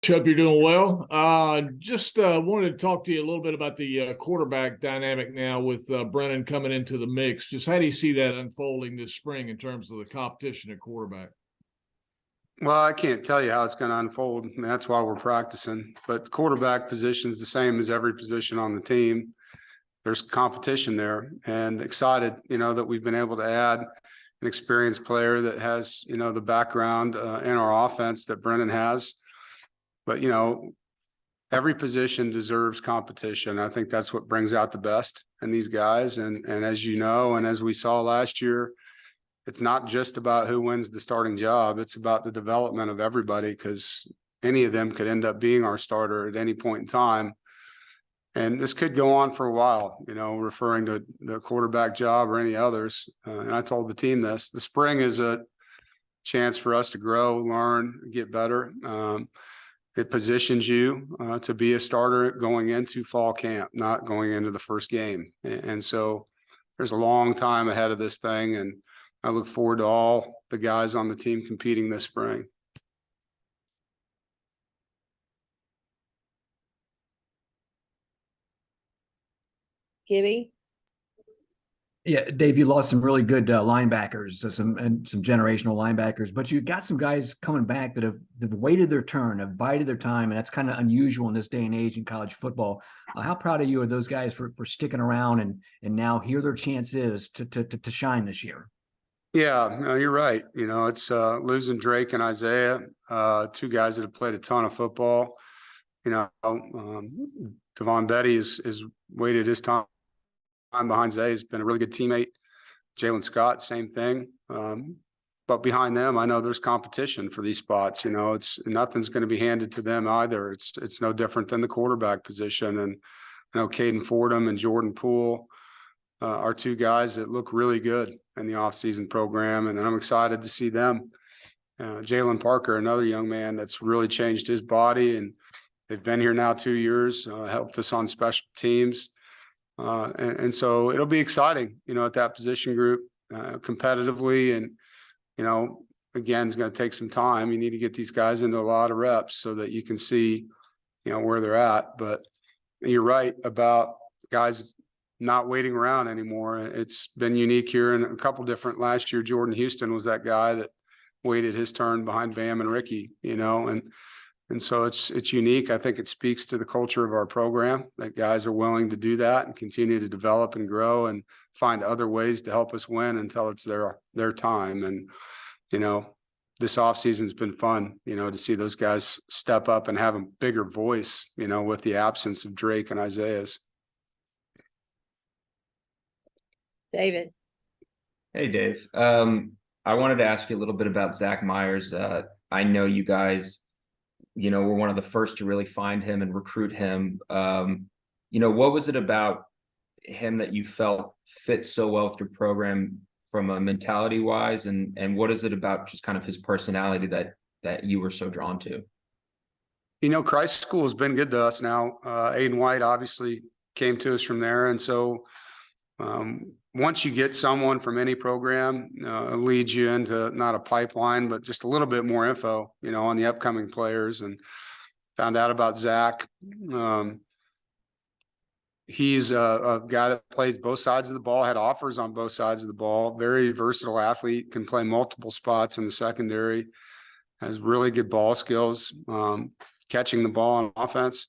Hope you're doing well. Just wanted to talk to you a little bit about the quarterback dynamic now with Brennan coming into the mix. Just how do you see that unfolding this spring in terms of the competition at quarterback? Well, I can't tell you how it's going to unfold. I mean, that's why we're practicing. But quarterback position is the same as every position on the team. There's competition there, and excited, that we've been able to add an experienced player that has, the background in our offense that Brennan has. But, every position deserves competition. I think that's what brings out the best in these guys. And as you know, and as we saw last year, it's not just about who wins the starting job. It's about the development of everybody, because any of them could end up being our starter at any point in time. And this could go on for a while, referring to the quarterback job or any others. And I told the team this. The spring is a chance for us to grow, learn, get better. It positions you to be a starter going into fall camp, not going into the first game. And so there's a long time ahead of this thing, and I look forward to all the guys on the team competing this spring. Gibby? Yeah, Dave, you lost some really good linebackers, some generational linebackers, but you got some guys coming back that have waited their turn, have bided their time, and that's kind of unusual in this day and age in college football. How proud of you are those guys for sticking around and now here their chance is to shine this year? Yeah, no, you're right. It's losing Drake and Isaiah, two guys that have played a ton of football. Devon Betty is waited his time behind Zay, has been a really good teammate. Jalen Scott, same thing. But behind them, I know there's competition for these spots. It's nothing's going to be handed to them either. It's no different than the quarterback position. And Caden Fordham and Jordan Poole are two guys that look really good in the offseason program, and I'm excited to see them. Jalen Parker, another young man that's really changed his body, and they've been here now 2 years, helped us on special teams. And so it'll be exciting, at that position group competitively. And, again, it's going to take some time. You need to get these guys into a lot of reps so that you can see, where they're at. But you're right about guys not waiting around anymore. It's been unique here in a couple different. Last year, Jordan Houston was that guy that waited his turn behind Bam and Ricky, and so it's unique. I think it speaks to the culture of our program that guys are willing to do that and continue to develop and grow and find other ways to help us win until it's their time. And, this offseason's been fun, to see those guys step up and have a bigger voice, with the absence of Drake and Isaiah's. David. Hey, Dave. I wanted to ask you a little bit about Zach Myers. I know you guys, were one of the first to really find him and recruit him. What was it about him that you felt fit so well with your program from a mentality wise? And what is it about just kind of his personality that you were so drawn to? Christ School has been good to us now. Aiden White obviously came to us from there. And so once you get someone from any program, it leads you into not a pipeline, but just a little bit more info, on the upcoming players. And found out about Zach. He's a guy that plays both sides of the ball, had offers on both sides of the ball, very versatile athlete, can play multiple spots in the secondary, has really good ball skills, catching the ball on offense,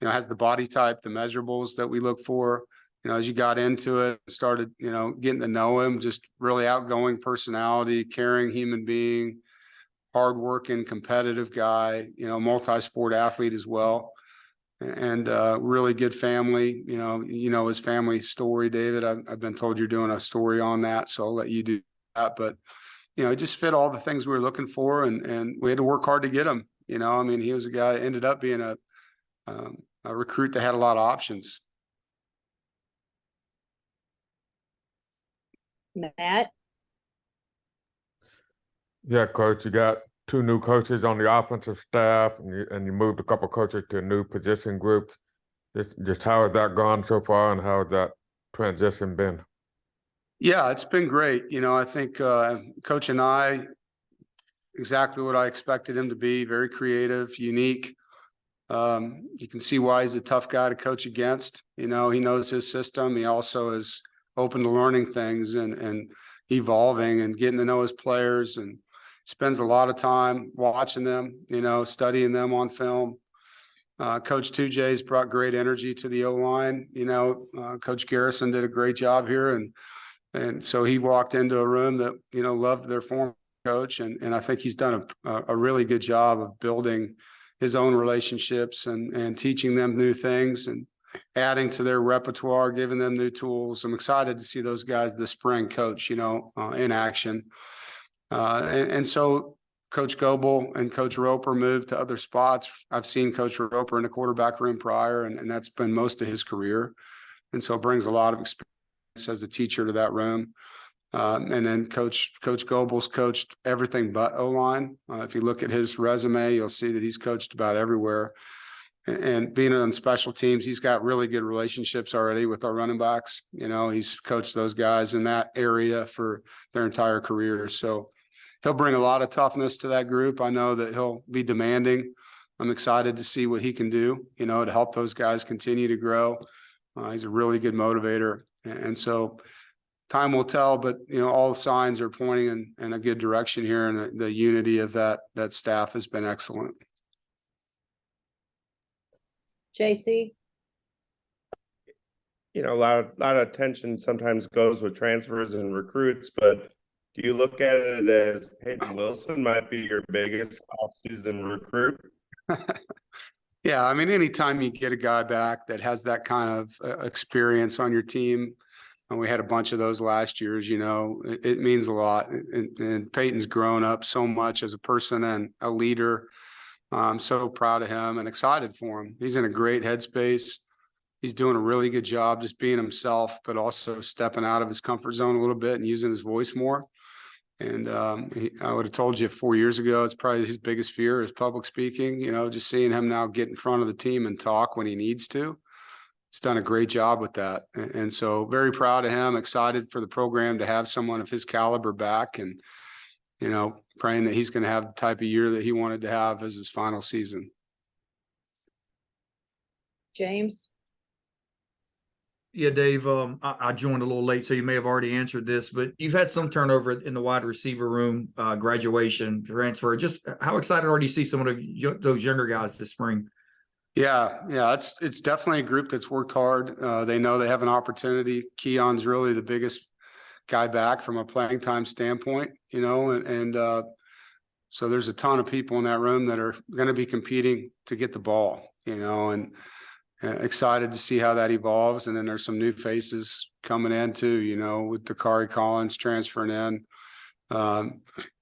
has the body type, the measurables that we look for. As you got into it, started, getting to know him, just really outgoing personality, caring human being, hardworking, competitive guy, multi-sport athlete as well, and really good family. His family story, David. I've been told you're doing a story on that, so I'll let you do that. But, it just fit all the things we were looking for, and we had to work hard to get him. He was a guy that ended up being a recruit that had a lot of options. Matt? Yeah, Coach, you got two new coaches on the offensive staff, and you moved a couple coaches to new position groups. Just how has that gone so far, and how has that transition been? Yeah, it's been great. I think Coach and I, exactly what I expected him to be, very creative, unique, You can see why he's a tough guy to coach against. You know, he knows his system. He also is open to learning things and evolving and getting to know his players, and spends a lot of time watching them, you know, studying them on film. Coach 2J's brought great energy to the O-line. You know, Coach Garrison did a great job here. And so he walked into a room that, you know, loved their former coach. And I think he's done a really good job of building his own relationships and teaching them new things and adding to their repertoire, giving them new tools. I'm excited to see those guys this spring coach, you know, in action. And so Coach Goebel and Coach Roper moved to other spots. I've seen Coach Roper in the quarterback room prior, and that's been most of his career. And so it brings a lot of experience as a teacher to that room. And then Coach Goebel's coached everything but O-line. If you look at his resume, you'll see that he's coached about everywhere. And being on special teams, he's got really good relationships already with our running backs. You know, he's coached those guys in that area for their entire career. So he'll bring a lot of toughness to that group. I know that he'll be demanding. I'm excited to see what he can do, you know, to help those guys continue to grow. He's a really good motivator. And so time will tell, but, you know, all the signs are pointing in a good direction here. And the unity of that staff has been excellent. JC? You know, a lot of attention sometimes goes with transfers and recruits, but do you look at it as Peyton Wilson might be your biggest offseason recruit? Yeah, I mean, anytime you get a guy back that has that kind of experience on your team, and we had a bunch of those last year, you know, it means a lot. And Peyton's grown up so much as a person and a leader. I'm so proud of him and excited for him. He's in a great headspace. He's doing a really good job just being himself, but also stepping out of his comfort zone a little bit and using his voice more. And I would have told you 4 years ago, it's probably his biggest fear is public speaking. You know, just seeing him now get in front of the team and talk when he needs to. He's done a great job with that. And so very proud of him, excited for the program to have someone of his caliber back, and, you know, praying that he's going to have the type of year that he wanted to have as his final season. James? Yeah, Dave, I joined a little late, so you may have already answered this, but you've had some turnover in the wide receiver room, graduation, transfer. Just how excited are you to see some of those younger guys this spring? Yeah, it's definitely a group that's worked hard. They know they have an opportunity. Keon's really the biggest guy back from a playing time standpoint, you know, and so there's a ton of people in that room that are going to be competing to get the ball, you know, and excited to see how that evolves. And then there's some new faces coming in too, you know, with Dakari Collins transferring in.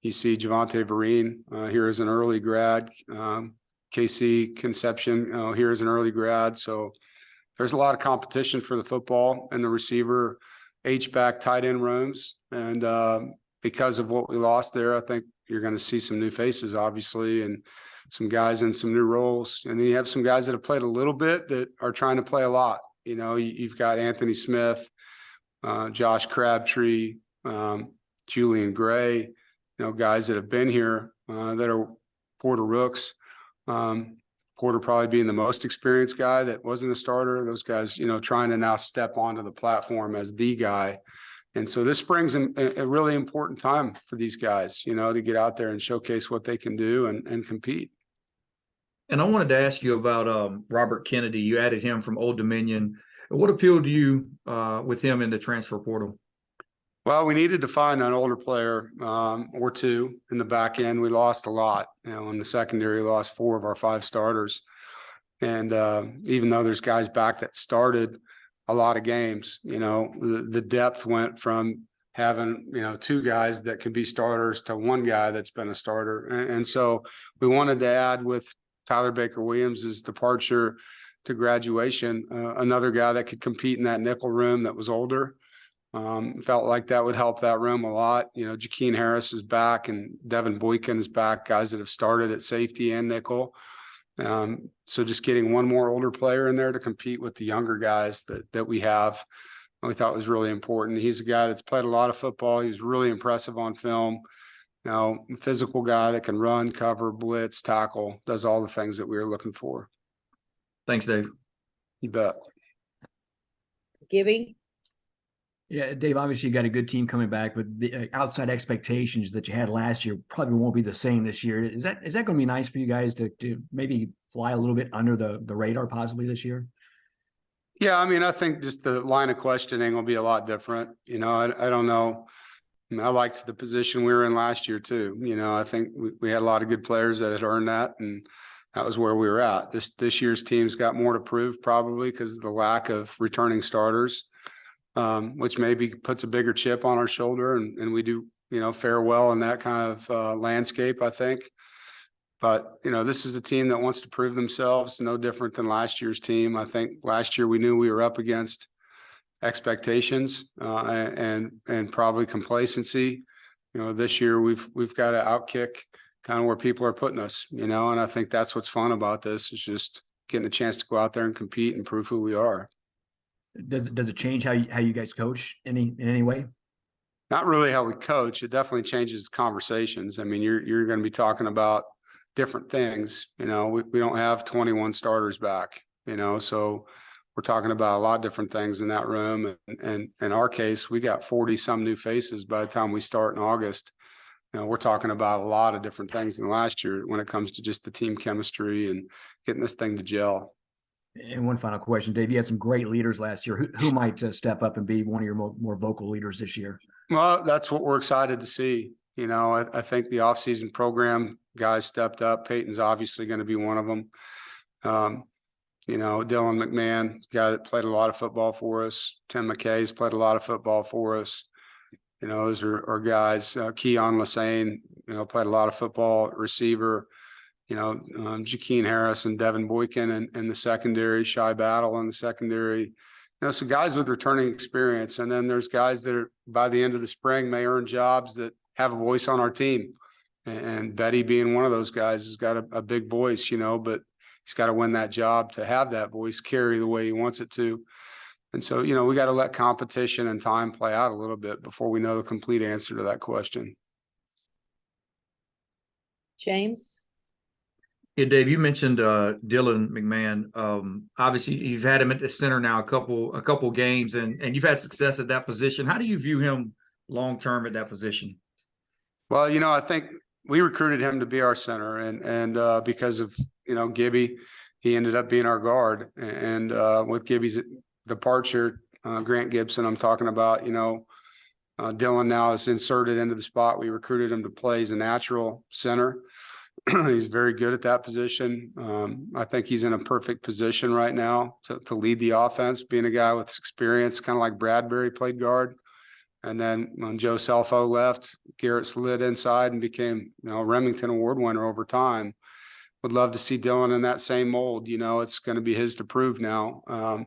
You see Javante Vereen here as an early grad. KC Conception here as an early grad. So there's a lot of competition for the football and the receiver H-back tight end rooms. And because of what we lost there, I think you're going to see some new faces, obviously, and some guys in some new roles. And then you have some guys that have played a little bit that are trying to play a lot. You know, you've got Anthony Smith, Josh Crabtree, Julian Gray, you know, guys that have been here that are Porter Rooks. Porter probably being the most experienced guy that wasn't a starter. Those guys, you know, trying to now step onto the platform as the guy. And so this spring's a really important time for these guys, you know, to get out there and showcase what they can do and compete. And I wanted to ask you about Robert Kennedy. You added him from Old Dominion. What appealed to you with him in the transfer portal? Well, we needed to find an older player or two in the back end. We lost a lot. You know, in the secondary, we lost 4 of our 5 starters. And even though there's guys back that started a lot of games, you know, the depth went from having, you know, 2 guys that could be starters to 1 guy that's been a starter. And so we wanted to add, with Tyler Baker-Williams' departure to graduation, another guy that could compete in that nickel room that was older. Felt like that would help that room a lot. You know, Jakeem Harris is back and Devin Boykin is back, guys that have started at safety and nickel. So just getting 1 more older player in there to compete with the younger guys that we have, we thought was really important. He's a guy that's played a lot of football. He was really impressive on film. You know, physical guy that can run, cover, blitz, tackle, does all the things that we were looking for. Thanks, Dave. You bet. Gibby, Yeah, Dave, obviously you got a good team coming back, but the outside expectations that you had last year probably won't be the same this year. Is that going to be nice for you guys to maybe fly a little bit under the radar possibly this year? Yeah, I mean, I think just the line of questioning will be a lot different. I don't know. I mean, I liked the position we were in last year too. I think we had a lot of good players that had earned that, and that was where we were at. This year's team's got more to prove probably because of the lack of returning starters, which maybe puts a bigger chip on our shoulder, and we do, fare well in that kind of landscape, I think. But, this is a team that wants to prove themselves, no different than last year's team. I think last year we knew we were up against expectations and probably complacency. This year we've got to outkick kind of where people are putting us, and I think that's what's fun about this is just getting a chance to go out there and compete and prove who we are. Does it change how you guys coach in any way? Not really how we coach. It definitely changes conversations. I mean, you're going to be talking about different things. We don't have 21 starters back, so we're talking about a lot of different things in that room. And in our case, we got 40 some new faces by the time we start in August. We're talking about a lot of different things than last year when it comes to just the team chemistry and getting this thing to gel. And one final question, Dave, you had some great leaders last year. Who might step up and be one of your more vocal leaders this year? Well, that's what we're excited to see. I think the offseason program guys stepped up. Peyton's obviously going to be one of them. Dylan McMahon, guy that played a lot of football for us. Tim McKay's played a lot of football for us. Those are guys. Keon Lassane, played a lot of football, receiver. Jakeem Harris and Devin Boykin in the secondary, Shy Battle in the secondary. So guys with returning experience. And then there's guys that are by the end of the spring may earn jobs that have a voice on our team. And Betty being one of those guys has got a big voice, but he's got to win that job to have that voice carry the way he wants it to. And so, we got to let competition and time play out a little bit before we know the complete answer to that question. James. Yeah, Dave, you mentioned Dylan McMahon. Obviously, you've had him at the center now a couple games, and you've had success at that position. How do you view him long term at that position? Well, I think we recruited him to be our center, and because of Gibby, he ended up being our guard. And with Gibby's departure, Grant Gibson, I'm talking about. Dylan now is inserted into the spot we recruited him to play. He's a natural center. He's very good at that position. I think he's in a perfect position right now to lead the offense, being a guy with experience, kind of like Bradbury played guard. And then when Joe Selfo left, Garrett slid inside and became, a Remington Award winner over time. Would love to see Dylan in that same mold. It's going to be his to prove now.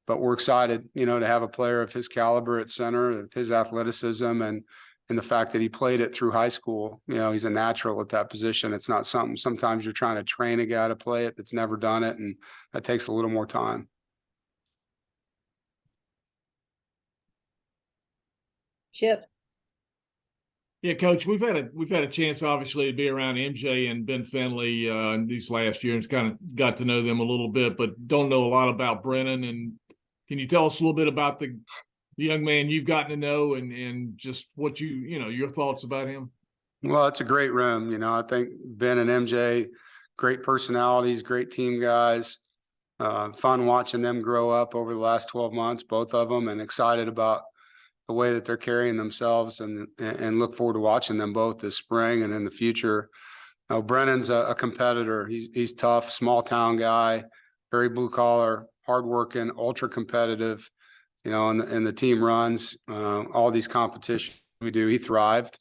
But we're excited, to have a player of his caliber at center, with his athleticism and the fact that he played it through high school. He's a natural at that position. It's not something sometimes you're trying to train a guy to play it that's never done it, and that takes a little more time. Chip. Yeah, Coach, we've had a chance, obviously, to be around MJ and Ben Finley these last years. Kind of got to know them a little bit, but don't know a lot about Brennan. And can you tell us a little bit about the young man you've gotten to know and just what your thoughts about him? Well, it's a great room. I think Ben and MJ, great personalities, great team guys. Fun watching them grow up over the last 12 months, both of them, and excited about the way that they're carrying themselves and look forward to watching them both this spring and in the future. Brennan's a competitor. He's tough, small town guy, very blue collar, hardworking, ultra competitive. And the team runs all these competitions we do. He thrived.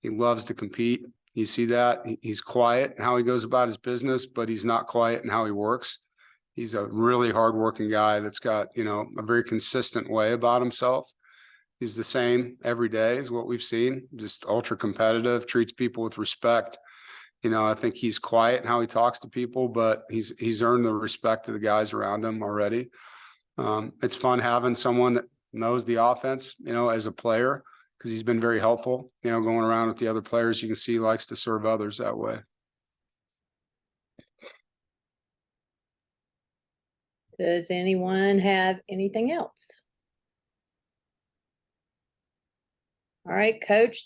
He loves to compete. You see that. He's quiet in how he goes about his business, but he's not quiet in how he works. He's a really hardworking guy that's got, a very consistent way about himself. He's the same every day is what we've seen, just ultra competitive, treats people with respect. I think he's quiet in how he talks to people, but he's earned the respect of the guys around him already. It's fun having someone that knows the offense, as a player, because he's been very helpful, going around with the other players. You can see he likes to serve others that way. Does anyone have anything else? All right, Coach,